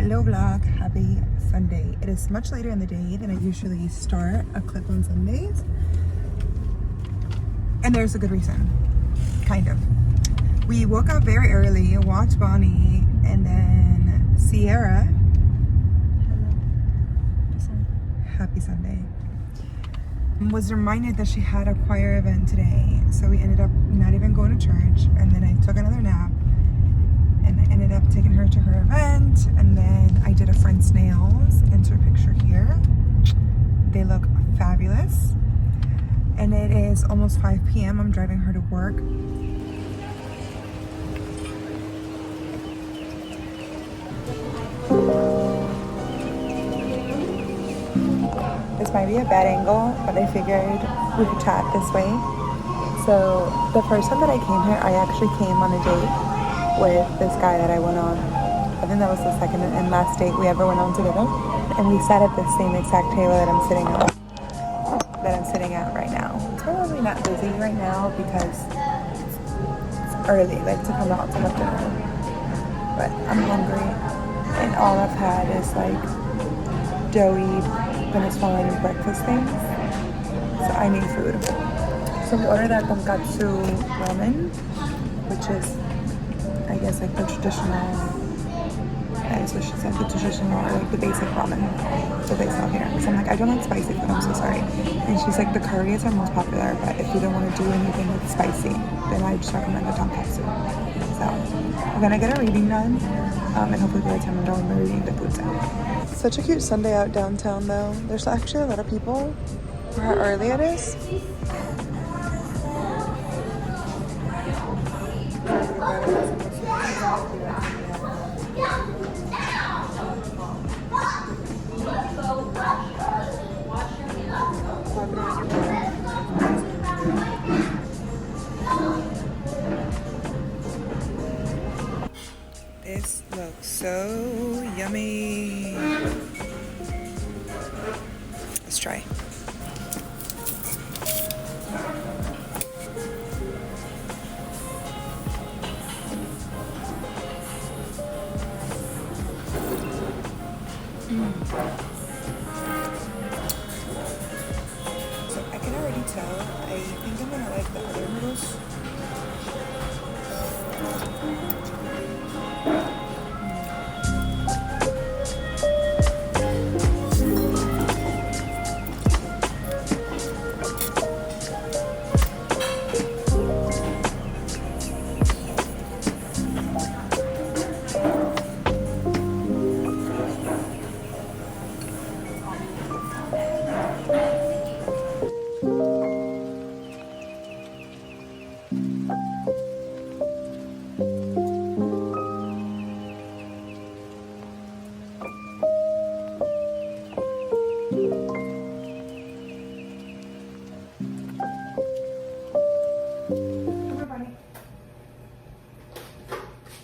Hello vlog, happy Sunday. It is much later in the day than I usually start a clip on Sundays. And there's a good reason, kind of. We woke up very early, watched Bonnie, and then Sierra. Happy Sunday. Was reminded that she had a choir event today. So we ended up not even going to church. And then I took another nap. And I ended up taking her to her event, and then I did a friend's nails. Enter picture here. They look fabulous. And it is almost 5 p.m. I'm driving her to work. This might be a bad angle, but I figured we could chat this way. So the first time that I came here, I actually came on a date with this guy that I went on. I think that was the second and last date we ever went on together. And we sat at the same exact table that I'm sitting at right now. It's probably not busy right now because it's early, like to come out to have dinner. But I'm hungry, and all I've had is like doughy Venezuelan breakfast things. So I need food. So we ordered that tonkatsu ramen, which is, I guess, like the traditional, that's what she said, the traditional, or like the basic ramen that they sell here. So I'm like, I don't like spicy food, I'm so sorry. And she's like, the curry is our most popular, but if you don't want to do anything with spicy, then I just recommend the tonkatsu. So we're gonna get a reading done, and hopefully by the time I'm done with my reading, the food's out. Such a cute Sunday out downtown though. There's actually a lot of people for how early it is. This looks so yummy. Let's try. So I can already tell, I think I'm gonna like the other noodles.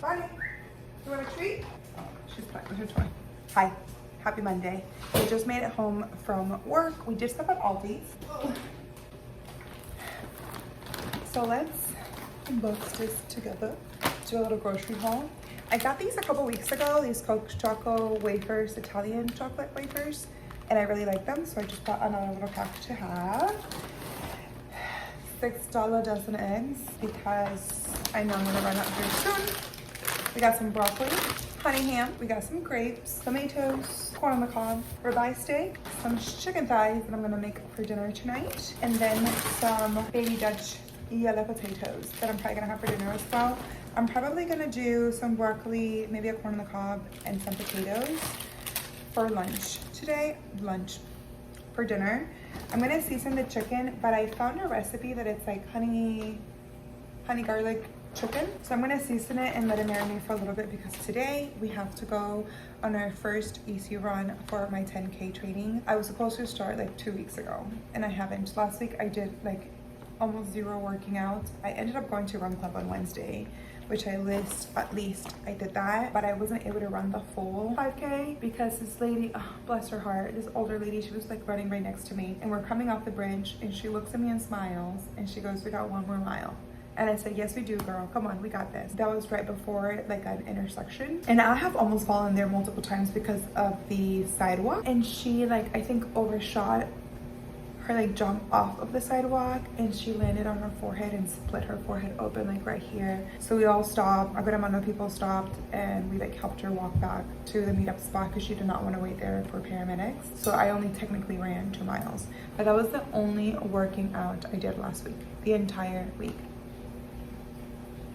Bonnie, you want a treat? Oh, she's playing with her toy. Hi, happy Monday. We just made it home from work. We did stop at Aldi's. So let's unbox this together, do a little grocery haul. I got these a couple weeks ago, these Coke Choco wafers, Italian chocolate wafers, and I really like them, so I just bought another little pack to have. $6 dozen eggs because I know I'm gonna run out very soon. We got some broccoli, honey ham, we got some grapes, tomatoes, corn on the cob, ribeye steak, some chicken thighs that I'm gonna make for dinner tonight, and then some baby Dutch yellow potatoes that I'm probably gonna have for dinner as well. I'm probably gonna do some broccoli, maybe a corn on the cob, and some potatoes for lunch today. For dinner. I'm gonna season the chicken, but I found a recipe that it's like honey garlic chicken. So I'm gonna season it and let it marinate for a little bit because today we have to go on our first easy run for my 10K training. I was supposed to start like 2 weeks ago and I haven't. Last week I did like almost zero working out. I ended up going to run club on Wednesday, which at least I did that, but I wasn't able to run the full 5K because this lady, oh, bless her heart, this older lady, she was like running right next to me, and we're coming off the bridge and she looks at me and smiles and she goes, "We got one more mile." And I said, yes, we do, girl. Come on, we got this. That was right before like an intersection. And I have almost fallen there multiple times because of the sidewalk. And she like, I think overshot her like jump off of the sidewalk, and she landed on her forehead and split her forehead open like right here. So we all stopped, a good amount of people stopped, and we like helped her walk back to the meetup spot because she did not want to wait there for paramedics. So I only technically ran 2 miles, but that was the only working out I did last week, the entire week.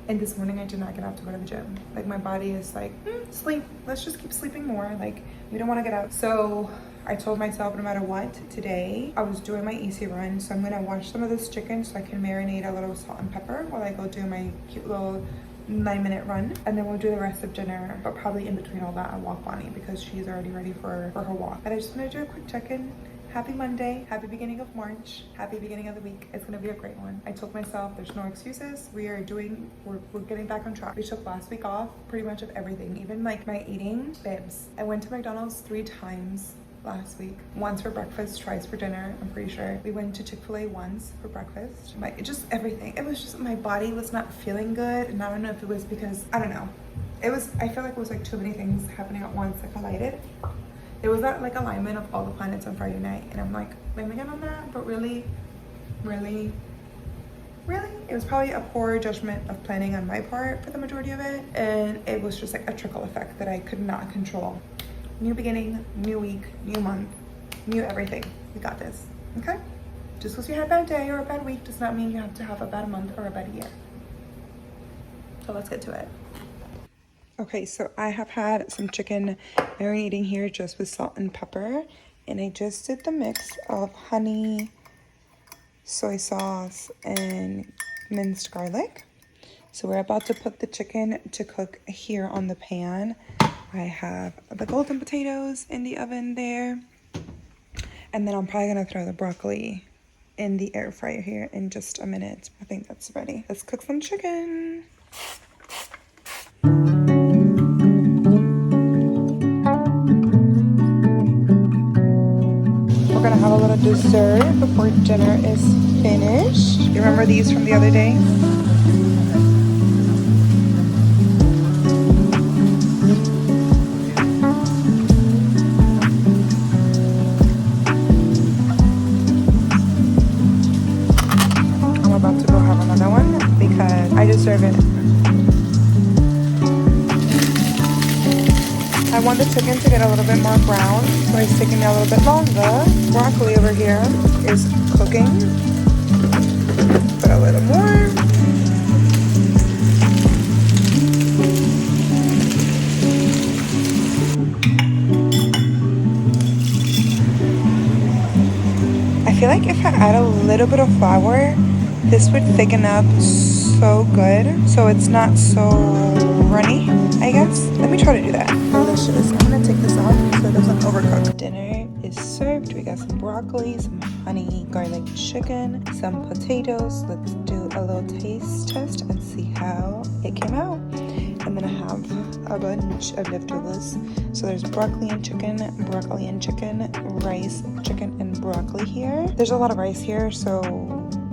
And this morning I did not get up to go to the gym. Like my body is like, sleep, let's just keep sleeping more. Like we don't want to get up. So I told myself no matter what, today I was doing my easy run. So I'm gonna wash some of this chicken so I can marinate a little salt and pepper while I go do my cute little 9-minute run. And then we'll do the rest of dinner, but probably in between all that I'll walk Bonnie because she's already ready for her walk. But I just wanna do a quick check-in. Happy Monday, happy beginning of March, happy beginning of the week. It's gonna be a great one. I told myself there's no excuses. We're getting back on track. We took last week off pretty much of everything, even like my eating. Bibs, I went to McDonald's 3 times last week. Once for breakfast, twice for dinner, I'm pretty sure. We went to Chick-fil-A once for breakfast. Just everything. It was just, my body was not feeling good. And I don't know if it was because, I don't know. I feel like it was like too many things happening at once that collided. It was that like alignment of all the planets on Friday night. And I'm like, blaming it on that, but really, it was probably a poor judgment of planning on my part for the majority of it. And it was just like a trickle effect that I could not control. New beginning, new week, new month, new everything. We got this, okay? Just because you had a bad day or a bad week does not mean you have to have a bad month or a bad year. So let's get to it. Okay, so I have had some chicken marinating here just with salt and pepper. And I just did the mix of honey, soy sauce, and minced garlic. So we're about to put the chicken to cook here on the pan. I have the golden potatoes in the oven there. And then I'm probably gonna throw the broccoli in the air fryer here in just a minute. I think that's ready. Let's cook some chicken. We're gonna have a little dessert before dinner is finished. You remember these from the other day? I deserve it. I want the chicken to get a little bit more brown, so it's taking me a little bit longer. Broccoli over here is cooking. Put a little more. I feel like if I add a little bit of flour, this would thicken up so good, so it's not so runny, I guess. Let me try to do that. Delicious. I'm gonna take this off so it doesn't overcook. Dinner is served. We got some broccoli, some honey garlic chicken, some potatoes. Let's do a little taste test and see how it came out. And then I have a bunch of leftovers. So there's broccoli and chicken, rice, chicken, and broccoli here. There's a lot of rice here, so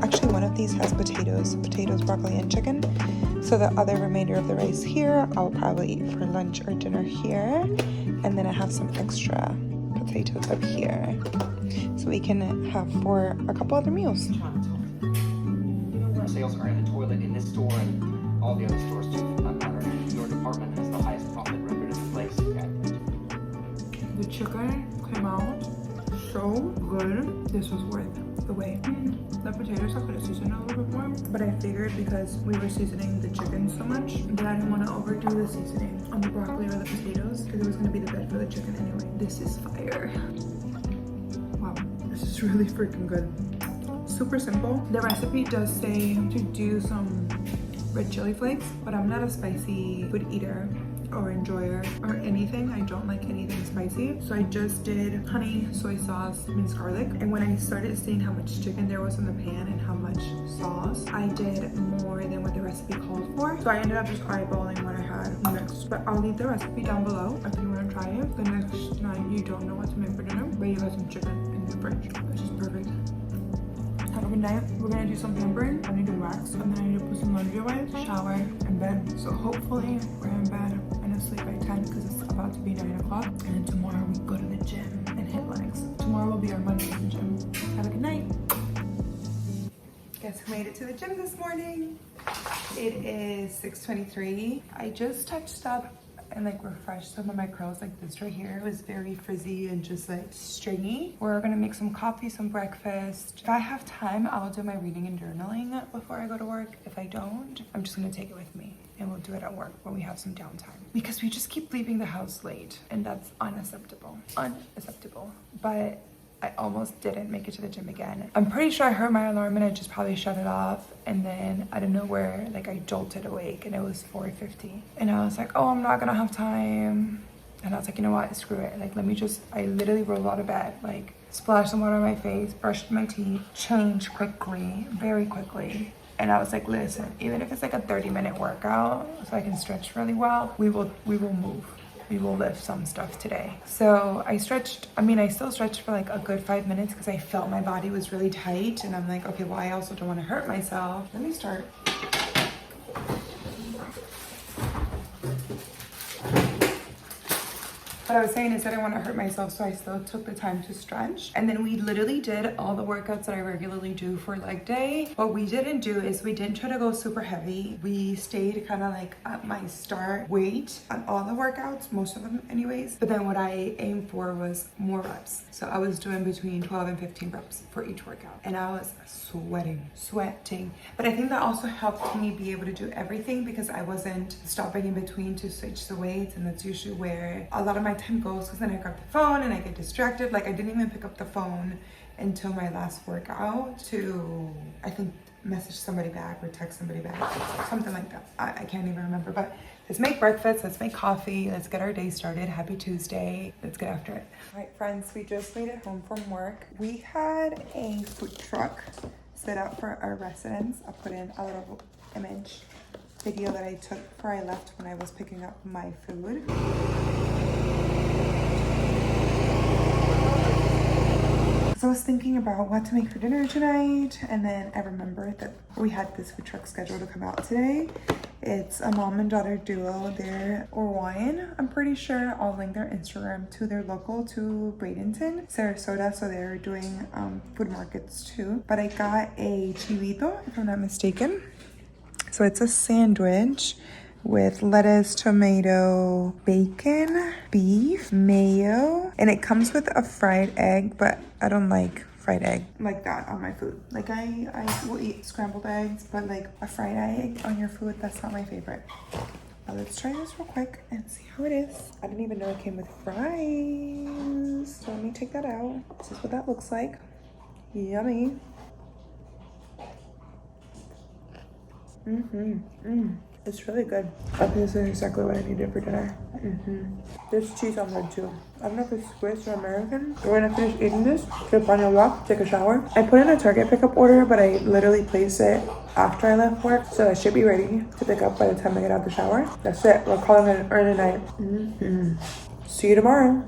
actually one of these has potatoes, broccoli, and chicken. So the other remainder of the rice here, I'll probably eat for lunch or dinner here. And then I have some extra potatoes up here. So we can have for a couple other meals. Sales are in the toilet in this store and all the other stores too. Your department has the highest profit record in the place. The chicken came out so good. This was worth the wait. The potatoes I could have seasoned a little bit more, but I figured because we were seasoning the chicken so much that I didn't want to overdo the seasoning on the broccoli or the potatoes because it was going to be the bed for the chicken anyway. This is fire. Wow, this is really freaking good. Super simple. The recipe does say to do some red chili flakes, but I'm not a spicy food eater or enjoyer or anything. I don't like anything spicy. So I just did honey, soy sauce, minced garlic. And when I started seeing how much chicken there was in the pan and how much sauce, I did more than what the recipe called for. So I ended up just eyeballing what I had mixed. But I'll leave the recipe down below if you want to try it. The next night you don't know what to make for dinner, but you got some chicken in the fridge, which is perfect. Have a Good night. We're gonna do some pampering. I need to relax, and then I need to put some laundry away, shower, and bed. So hopefully we're in bed and asleep by 10 because it's about to be 9 o'clock. And then tomorrow we go to the gym and hit legs. Tomorrow will be our Monday in the gym. Have a good night. Guess who made it to the gym this morning? It is 6:23. I just touched up and like refreshed some of my curls. Like this right here was very frizzy and just like stringy. We're gonna make some coffee, some breakfast. If I have time, I'll do my reading and journaling before I go to work. If I don't, I'm just gonna take it with me and we'll do it at work when we have some downtime. Because we just keep leaving the house late and that's unacceptable. Unacceptable. But I almost didn't make it to the gym again. I'm pretty sure I heard my alarm and I just probably shut it off. And then I don't know where, like I jolted awake and it was 4:50. And I was like, oh, I'm not gonna have time. And I was like, you know what, screw it. Like, I literally rolled out of bed, like splashed some water on my face, brushed my teeth, changed quickly, very quickly. And I was like, listen, even if it's like a 30-minute workout so I can stretch really well, we will move. We will lift some stuff today. So I stretched, I still stretched for like a good 5 minutes because I felt my body was really tight. And I'm like, okay, well, I also don't want to hurt myself. Let me start. What I was saying is that I want to hurt myself, so I still took the time to stretch. And then we literally did all the workouts that I regularly do for leg day. What we didn't do is we didn't try to go super heavy. We stayed kind of like at my start weight on all the workouts, most of them anyways. But then what I aimed for was more reps. So I was doing between 12 and 15 reps for each workout. And I was sweating. But I think that also helped me be able to do everything because I wasn't stopping in between to switch the weights. And that's usually where a lot of my time goes because then I grab the phone and I get distracted. Like I didn't even pick up the phone until my last workout to, I think, message somebody back or text somebody back, something like that. I can't even remember. But let's make breakfast, let's make coffee, let's get our day started. Happy Tuesday. Let's get after it. All right, friends, we just made it home from work. We had a food truck set up for our residents. I'll put in a little image video that I took before I left when I was picking up my food. So I was thinking about what to make for dinner tonight, and then I remembered that we had this food truck scheduled to come out today. It's a mom and daughter duo. They're Hawaiian, I'm pretty sure. I'll link their Instagram to their local to Bradenton, Sarasota. So they're doing food markets too. But I got a chivito, if I'm not mistaken. So it's a sandwich with lettuce, tomato, bacon, beef, mayo, and it comes with a fried egg, but I don't like fried egg like that on my food. Like I will eat scrambled eggs, but like a fried egg on your food, that's not my favorite. Now let's try this real quick and see how it is. I didn't even know it came with fries. So let me take that out. This is what that looks like. Yummy. It's really good. I think this is exactly what I needed for dinner. There's cheese on there too. I don't know if it's Swiss or American. We're gonna finish eating this, get on a walk, take a shower. I put in a Target pickup order, but I literally placed it after I left work, so I should be ready to pick up by the time I get out the shower. That's it. We're calling it an early night. See you tomorrow.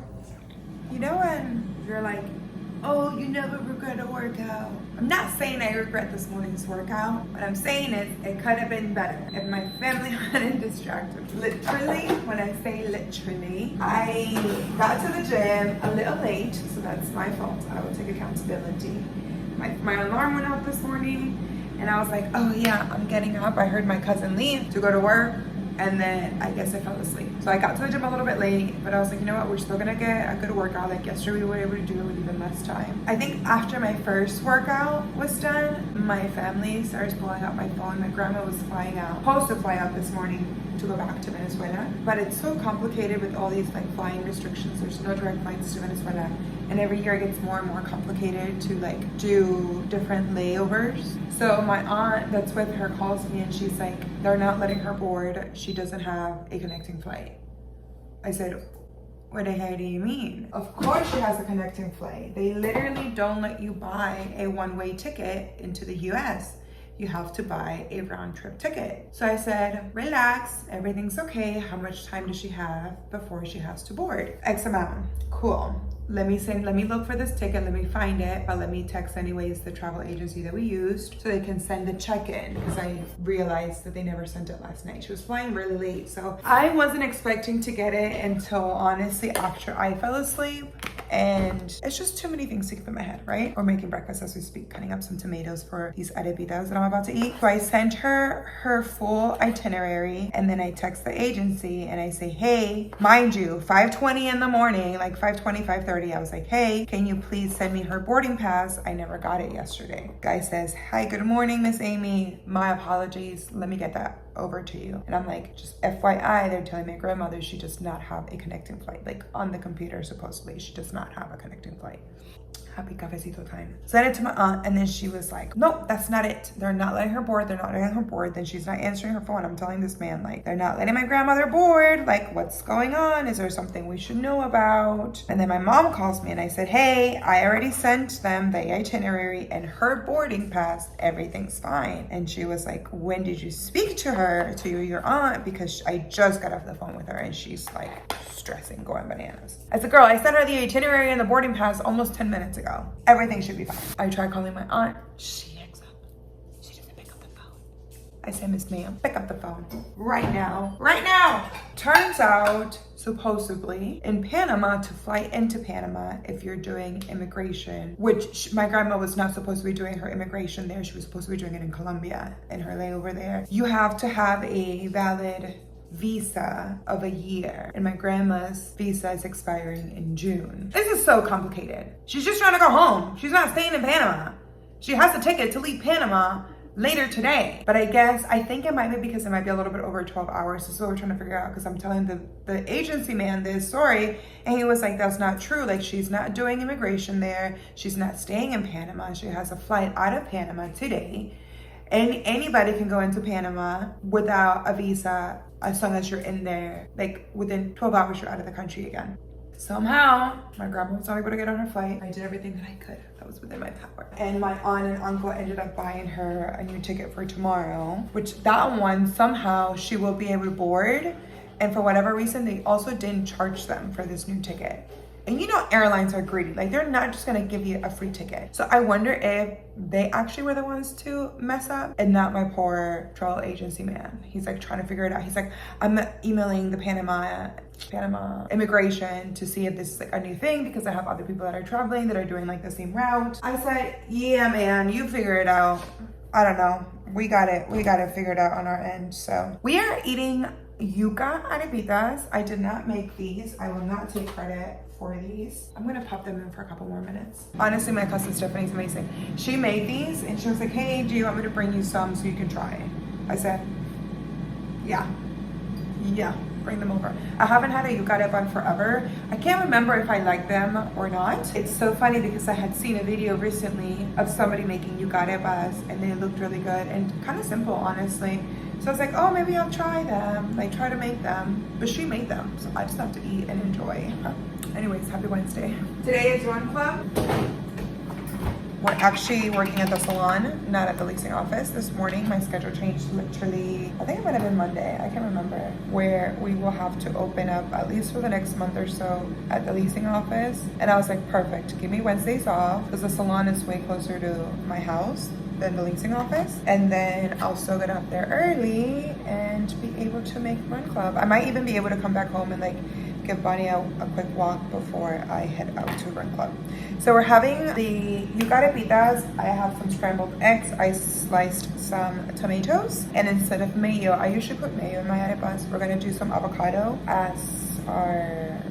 You know when you're like, oh, you never regret a workout. I'm not saying I regret this morning's workout. What I'm saying is it could have been better if my family hadn't distracted. Literally, when I say literally, I got to the gym a little late, so that's my fault. I will take accountability. My alarm went off this morning, and I was like, oh yeah, I'm getting up. I heard my cousin leave to go to work. And then I guess I fell asleep. So I got to the gym a little bit late, but I was like, you know what, we're still gonna get a good workout. Like yesterday we were able to do it with even less time. I think after my first workout was done, my family started pulling out my phone. My grandma was supposed to fly out this morning to go back to Venezuela. But it's so complicated with all these like flying restrictions. There's no direct flights to Venezuela. And every year it gets more and more complicated to like do different layovers. So my aunt that's with her calls me and she's like, they're not letting her board. She doesn't have a connecting flight. I said, what the hell do you mean? Of course she has a connecting flight. They literally don't let you buy a one-way ticket into the US. You have to buy a round trip ticket. So I said, relax, everything's okay. How much time does she have before she has to board? X amount. Cool. let me look for this ticket, let me find it, but let me text anyways the travel agency that we used so they can send the check-in, because I realized that they never sent it last night. She was flying really late, so I wasn't expecting to get it until honestly after I fell asleep. And it's just too many things to keep in my head, right? We're making breakfast as we speak, cutting up some tomatoes for these arepitas that I'm about to eat. So I sent her full itinerary, and then I text the agency and I say, hey, mind you, 5:20 in the morning, like 5:20, 5:30, I was like, hey, can you please send me her boarding pass? I never got it yesterday. Guy says, hi, good morning, Miss Amy. My apologies. Let me get that over to you. And I'm like, just FYI, they're telling my grandmother she does not have a connecting flight. Like on the computer, supposedly, she does not have a connecting flight. Happy cafecito time. Sent it to my aunt, and then she was like, nope, that's not it. They're not letting her board. They're not letting her board. Then she's not answering her phone. I'm telling this man, like, they're not letting my grandmother board. Like, what's going on? Is there something we should know about? And then my mom calls me and I said, hey, I already sent them the itinerary and her boarding pass. Everything's fine. And she was like, when did you speak to her, to your aunt? Because I just got off the phone with her and she's like stressing, going bananas. I said, girl, I sent her the itinerary and the boarding pass almost 10 minutes ago. Everything should be fine. I tried calling my aunt. She hangs up. She doesn't pick up the phone. I said, Miss Ma'am, pick up the phone right now. Right now. Turns out, supposedly, in Panama, to fly into Panama, if you're doing immigration, which my grandma was not supposed to be doing her immigration there. She was supposed to be doing it in Colombia, in her layover there. You have to have a valid visa of a year, and my grandma's visa is expiring in June. This is so complicated. She's just trying to go home. She's not staying in Panama. She has a ticket to leave Panama later today. But I think it might be because it might be a little bit over 12 hours. This is what we're trying to figure out, because I'm telling the agency man this story, and he was like, that's not true. Like, she's not doing immigration there. She's not staying in Panama. She has a flight out of Panama today. And anybody can go into Panama without a visa as long as you're in there. Like, within 12 hours, you're out of the country again. Somehow, my grandma was not able to get on her flight. I did everything that I could that was within my power. And my aunt and uncle ended up buying her a new ticket for tomorrow, which that one, somehow, she will be able to board. And for whatever reason, they also didn't charge them for this new ticket. And you know, airlines are greedy. Like, they're not just gonna give you a free ticket. So I wonder if they actually were the ones to mess up and not my poor travel agency man. He's like trying to figure it out. He's like, I'm emailing the Panama immigration to see if this is like a new thing, because I have other people that are traveling that are doing like the same route. I said, yeah, man, you figure it out. I don't know. We got it figured out on our end. So we are eating yuca arepitas. I did not make these. I will not take credit for these. I'm gonna pop them in for a couple more minutes. Honestly, my cousin Stephanie's amazing. She made these and she was like, hey, do you want me to bring you some so you can try it? I said, yeah, bring them over. I haven't had a yuca arepa in forever. I can't remember if I like them or not. It's so funny because I had seen a video recently of somebody making yuca arepas and they looked really good and kind of simple, honestly. So I was like, oh, maybe I'll try them, like try to make them. But she made them, so I just have to eat and enjoy. Anyways, happy Wednesday. Today is Run Club. We're actually working at the salon, not at the leasing office. This morning, my schedule changed literally, I think it might have been Monday, I can't remember, where we will have to open up at least for the next month or so at the leasing office. And I was like, perfect, give me Wednesdays off, because the salon is way closer to my house than the leasing office. And then I'll still get up there early and be able to make Run Club. I might even be able to come back home and like give Bonnie a quick walk before I head out to Run Club. So we're having the yuca arepitas. I have some scrambled eggs. I sliced some tomatoes. And instead of mayo, I usually put mayo in my arepas. We're gonna do some avocado as our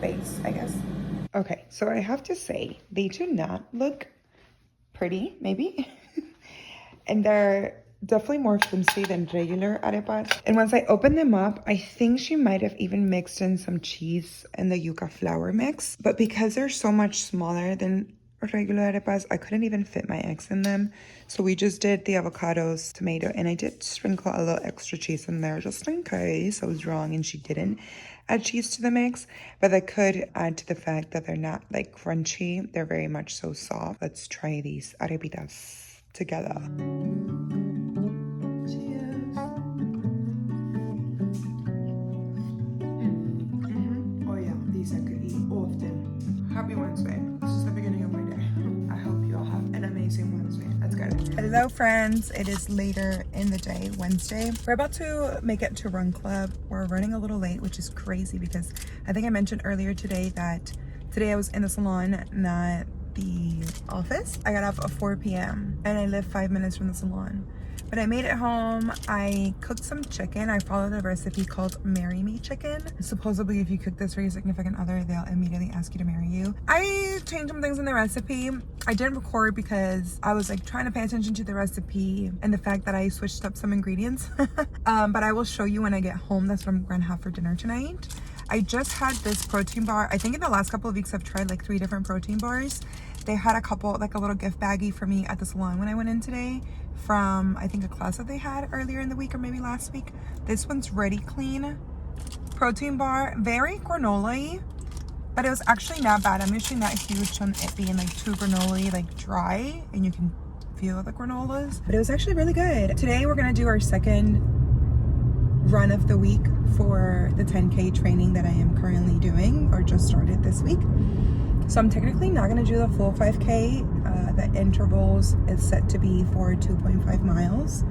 base, I guess. Okay, so I have to say, they do not look pretty, maybe. And they're definitely more flimsy than regular arepas. And once I open them up, I think she might have even mixed in some cheese and the yuca flour mix. But because they're so much smaller than regular arepas, I couldn't even fit my eggs in them. So we just did the avocados, tomato, and I did sprinkle a little extra cheese in there just in case I was wrong and she didn't add cheese to the mix. But I could add to the fact that they're not like crunchy. They're very much so soft. Let's try these arepitas together. Cheers. Oh yeah, piece I could eat often. Happy Wednesday. This is the beginning of my day. I hope you all have an amazing Wednesday. Let's go. Hello friends, it is later in the day, Wednesday. We're about to make it to Run Club. We're running a little late, which is crazy because I think I mentioned earlier today that today I was in the salon, not the office. I got off at 4 p.m. and I live 5 minutes from the salon. But I made it home. I cooked some chicken. I followed a recipe called Marry Me Chicken. Supposedly, if you cook this for your significant other, they'll immediately ask you to marry you. I changed some things in the recipe. I didn't record because I was like trying to pay attention to the recipe and the fact that I switched up some ingredients. But I will show you when I get home. That's what I'm gonna have for dinner tonight. I just had this protein bar. I think in the last couple of weeks, I've tried like 3 different protein bars. They had a couple, like a little gift baggie for me at the salon when I went in today from, I think, a class that they had earlier in the week or maybe last week. This one's Ready Clean protein bar, very granola-y, but it was actually not bad. I'm usually not huge on it being like too granola-y, like dry, and you can feel the granolas, but it was actually really good. Today we're gonna do our second run of the week for the 10K training that I am currently doing or just started this week. So I'm technically not gonna do the full 5K. The intervals is set to be for 2.5 miles.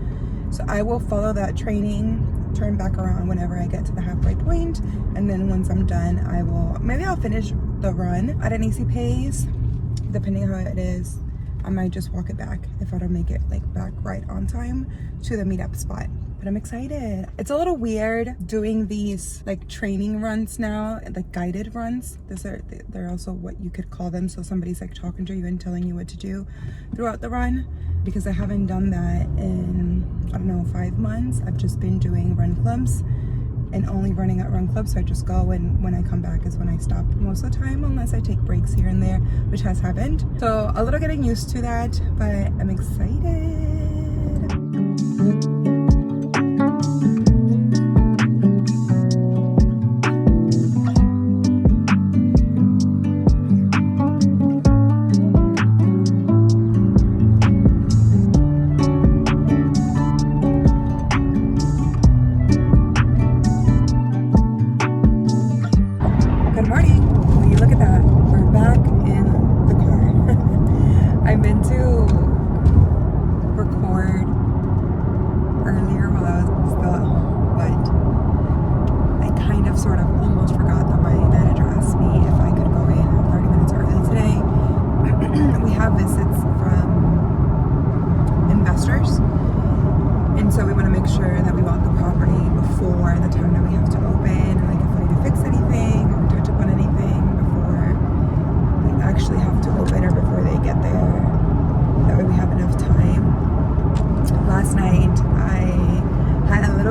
So I will follow that training, turn back around whenever I get to the halfway point, and then once I'm done, I'll finish the run at an easy pace. Depending on how it is, I might just walk it back if I don't make it like back right on time to the meetup spot. But I'm excited. It's a little weird doing these like training runs now, like guided runs. They're also what you could call them. So somebody's like talking to you and telling you what to do throughout the run, because I haven't done that in, I don't know, 5 months. I've just been doing run clubs and only running at run clubs. So I just go, and when I come back is when I stop most of the time, unless I take breaks here and there, which has happened. So a little getting used to that, but I'm excited.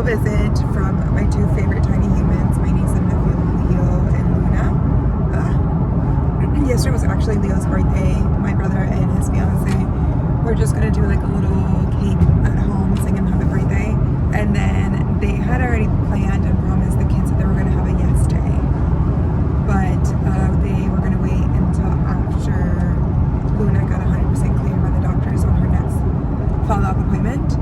Visit from my 2 favorite tiny humans, my niece and nephew Leo and Luna. Yesterday was actually Leo's birthday. My brother and his fiance were just gonna do like a little cake at home, sing him happy birthday, and then they had already planned and promised the kids that they were gonna have a yes day, but they were gonna wait until after Luna got 100% clear by the doctors on her next follow-up appointment.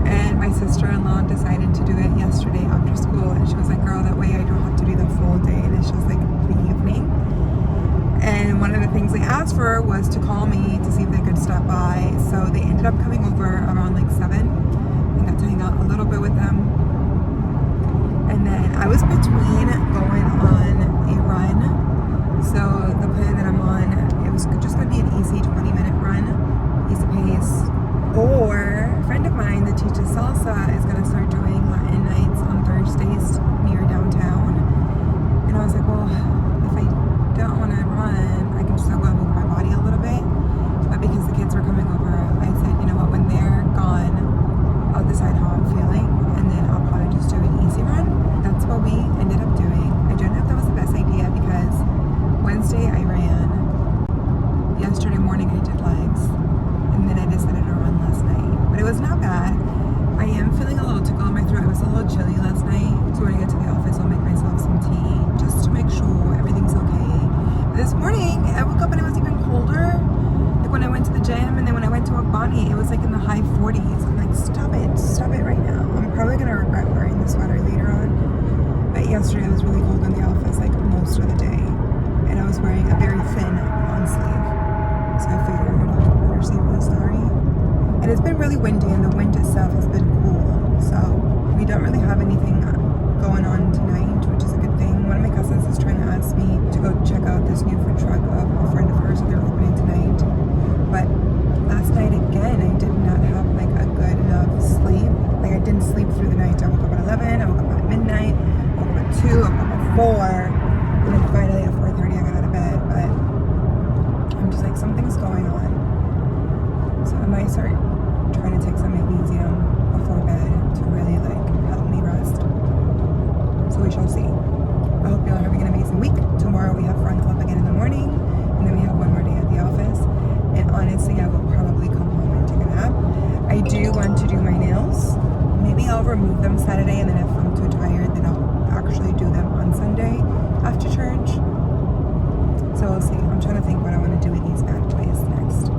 And my sister-in-law decided to do it yesterday after school, and she was like, girl, that way I don't have to do the full day, and it's just like the evening. And one of the things they asked for was to call me to see if they could stop by. So they ended up coming over around like 7 and got to hang out a little bit with them. And then I was between going on a run. So the plan that I'm on, it was just gonna be an easy 20-minute run, easy pace. Or a friend of mine that teaches salsa is gonna start doing Latin nights on Thursdays near downtown. And I was like, well, if I don't wanna run, I can just go and move my body a little bit. But because the kids were coming over, I said, you know what, when they're gone, I'll decide how I'm feeling, and then I'll probably just do an easy run. That's what we ended up doing. I don't know if that was the best idea, because Wednesday I ran, yesterday morning I did legs, and then I decided to run last night. But it was not bad. I am feeling a little tickle in my throat. It was a little chilly last night, so when I get to the office I'll make myself some tea just to make sure everything's okay. But this morning I woke up and it was even colder. Like when I went to the gym, and then when I went to Akbani, it was like in the high 40s. I'm like, stop it right now. I'm probably gonna regret wearing the sweater later on. But yesterday it was really cold in the office like most of the day. really windy, and the wind itself has been cool. So we don't really have anything going on tonight, which is a good thing. One of my cousins is trying to ask me to go check out this new food truck of a friend of hers that they're opening tonight. But last night again, I did not have like a good enough sleep. Like I didn't sleep through the night. I woke up at 11, I woke up at midnight, I woke up at 2, I woke up at 4, and then finally at 4:30 I got out of bed. But I'm just like, something's going on. So I might start trying to take some magnesium before bed to really like help me rest. So we shall see. I hope y'all are having an amazing week. Tomorrow we have Run Club again in the morning, and then we have one more day at the office. And honestly, I will probably come home and take a nap. I do want to do my nails. Maybe I'll remove them Saturday, and then if I'm too tired, then I'll actually do them on Sunday after church. So we'll see. I'm trying to think what I want to do with these bad boys next.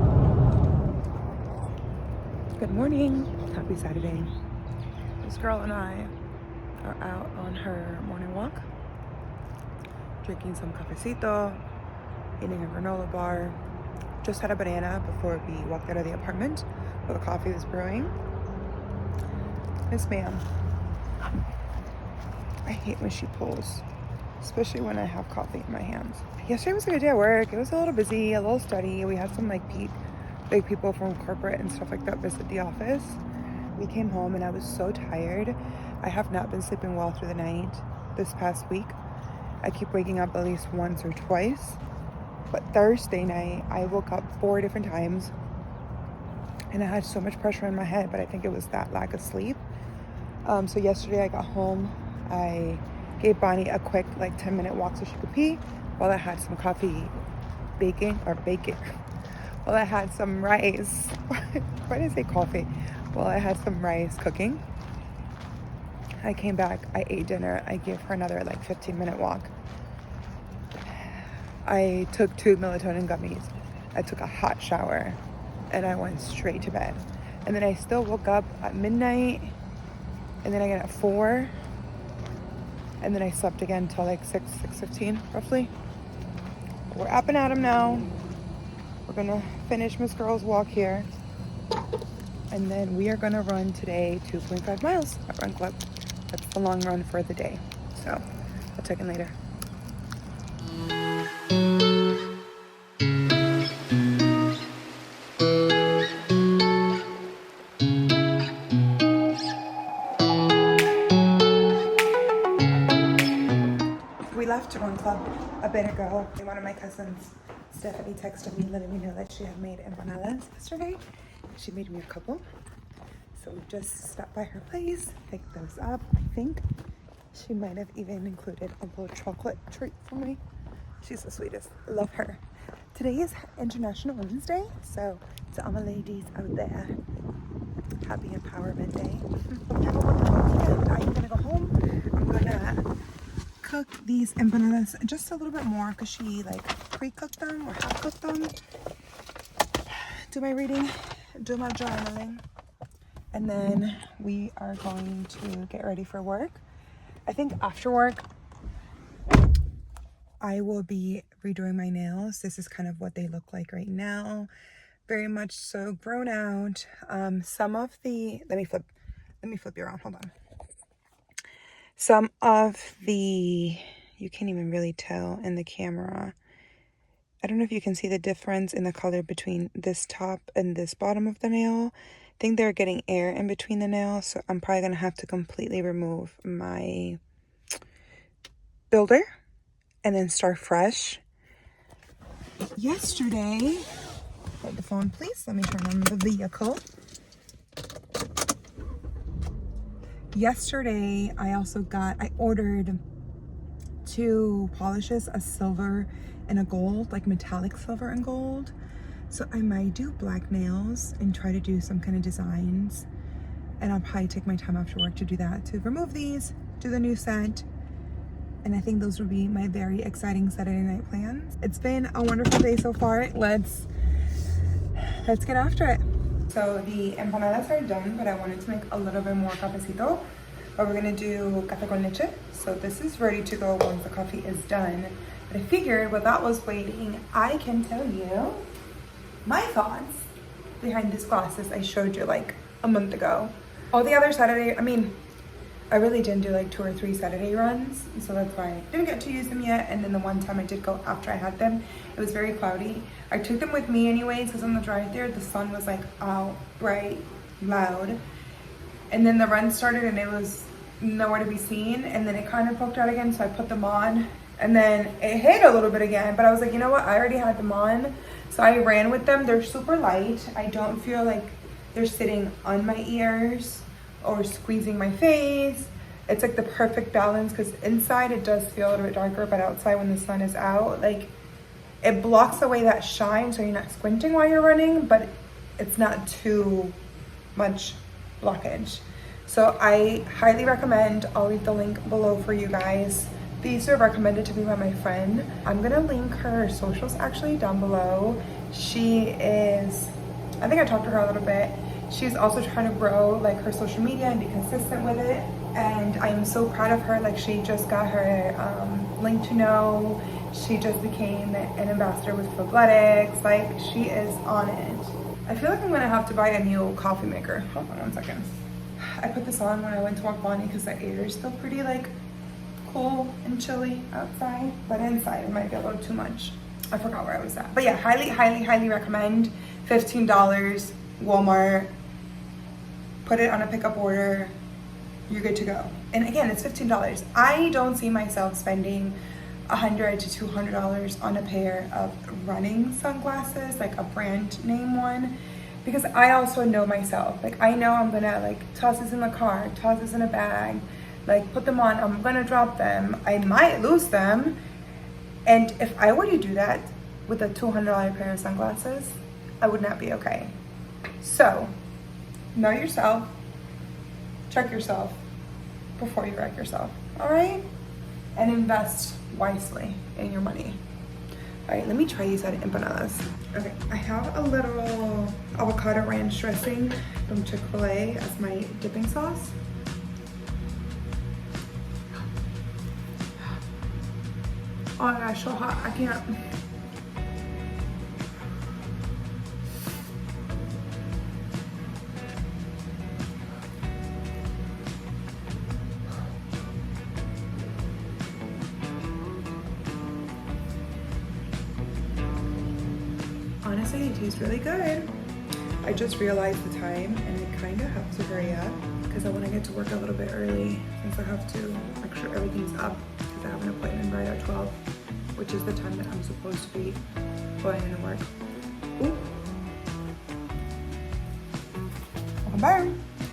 Good morning. Happy Saturday. This girl and I are out on her morning walk, drinking some cafecito, eating a granola bar. Just had a banana before we walked out of the apartment while the coffee was brewing. Yes, ma'am. I hate when she pulls, especially when I have coffee in my hands. Yesterday was a good day at work. It was a little busy, a little study. We had some like big people from corporate and stuff like that visit the office. We came home and I was so tired. I have not been sleeping well through the night this past week. I keep waking up at least once or twice. But Thursday night, I woke up 4 different times and I had so much pressure in my head, but I think it was that lack of sleep. So yesterday I got home. I gave Bonnie a quick like 10-minute walk so she could pee while I had some coffee baking. While I had some rice. Why did I say coffee? While I had some rice cooking. I came back, I ate dinner, I gave her another like 15-minute walk. I took 2 melatonin gummies. I took a hot shower and I went straight to bed. And then I still woke up at midnight, and then I got at 4, and then I slept again till like 6:15 roughly. We're up and at 'em now. We're gonna finish Miss Girl's walk here, and then we are gonna run today 2.5 miles at Run Club. That's the long run for the day. So I'll check in later. We left Run Club a bit ago. One of my cousins, Stephanie, texted me letting me know that she had made empanadas yesterday. She made me a couple. So we just stopped by her place, picked those up. I think she might have even included a little chocolate treat for me. She's the sweetest. Love her. Today is International Women's Day, so to all my ladies out there, happy Empowerment Day. I'm gonna go home. I'm gonna cook these empanadas just a little bit more because she like pre-cooked them or half cooked them. Do my reading, do my journaling, and then we are going to get ready for work. I think after work I will be redoing my nails. This is kind of what they look like right now. Very much so grown out. Some of the, let me flip you around, hold on. Some of the, you can't even really tell in the camera. I don't know if you can see the difference in the color between this top and this bottom of the nail. I think they're getting air in between the nails, so I'm probably gonna have to completely remove my builder and then start fresh. Yesterday, hold the phone please, let me turn on the vehicle. Yesterday, I ordered 2 polishes, a silver and a gold, like metallic silver and gold. So I might do black nails and try to do some kind of designs. And I'll probably take my time after work to do that, to remove these, do the new set. And I think those will be my very exciting Saturday night plans. It's been a wonderful day so far. Let's get after it. So the empanadas are done, but I wanted to make a little bit more cafecito. But we're gonna do café con leche. So this is ready to go once the coffee is done. But I figured while that was waiting, I can tell you my thoughts behind these glasses I showed you like a month ago. All the other Saturday, I mean, I really didn't do like 2 or 3 Saturday runs, so that's why I didn't get to use them yet. And then the one time I did go after I had them, it was very cloudy. I took them with me anyways because on the drive there, the sun was like out, bright, loud. And then the run started and it was nowhere to be seen. And then it kind of poked out again, so I put them on. And then it hit a little bit again, but I was like, you know what? I already had them on. So I ran with them. They're super light. I don't feel like they're sitting on my ears or squeezing my face. It's like the perfect balance because inside it does feel a little bit darker, but outside when the sun is out, like it blocks away that shine so you're not squinting while you're running, but it's not too much blockage. So I highly recommend. I'll leave the link below for you guys. These are recommended to me by my friend. I'm gonna link her socials actually down below. She is, I think I talked to her a little bit. She's also trying to grow like her social media and be consistent with it. And I'm so proud of her. Like she just got her link to know. She just became an ambassador with Fabletics. Like she is on it. I feel like I'm gonna have to buy a new coffee maker. Hold on 1 second. I put this on when I went to walk Bonnie because the air is still pretty like cool and chilly outside, but inside it might be a little too much. I forgot where I was at. But yeah, highly recommend. $15, Walmart. Put it on a pickup order. You're good to go. And again, it's $15. I don't see myself spending $100 to $200 on a pair of running sunglasses, like a brand name one, because I also know myself. Like I know I'm gonna like toss this in the car, toss this in a bag, like put them on, I'm gonna drop them, I might lose them. And if I were to do that with a $200 pair of sunglasses, I would not be okay. So know yourself, check yourself before you wreck yourself, all right? And invest wisely in your money. All right, let me try these empanadas. Okay, I have a little avocado ranch dressing from Chick-fil-A as my dipping sauce. Oh my gosh, so hot, I can't. Honestly, it tastes really good. I just realized the time and I kind of have to hurry up because I want to get to work a little bit early since I have to make sure everything's up because I have an appointment right at 12, which is the time that I'm supposed to be going into work. Ooh. Welcome back.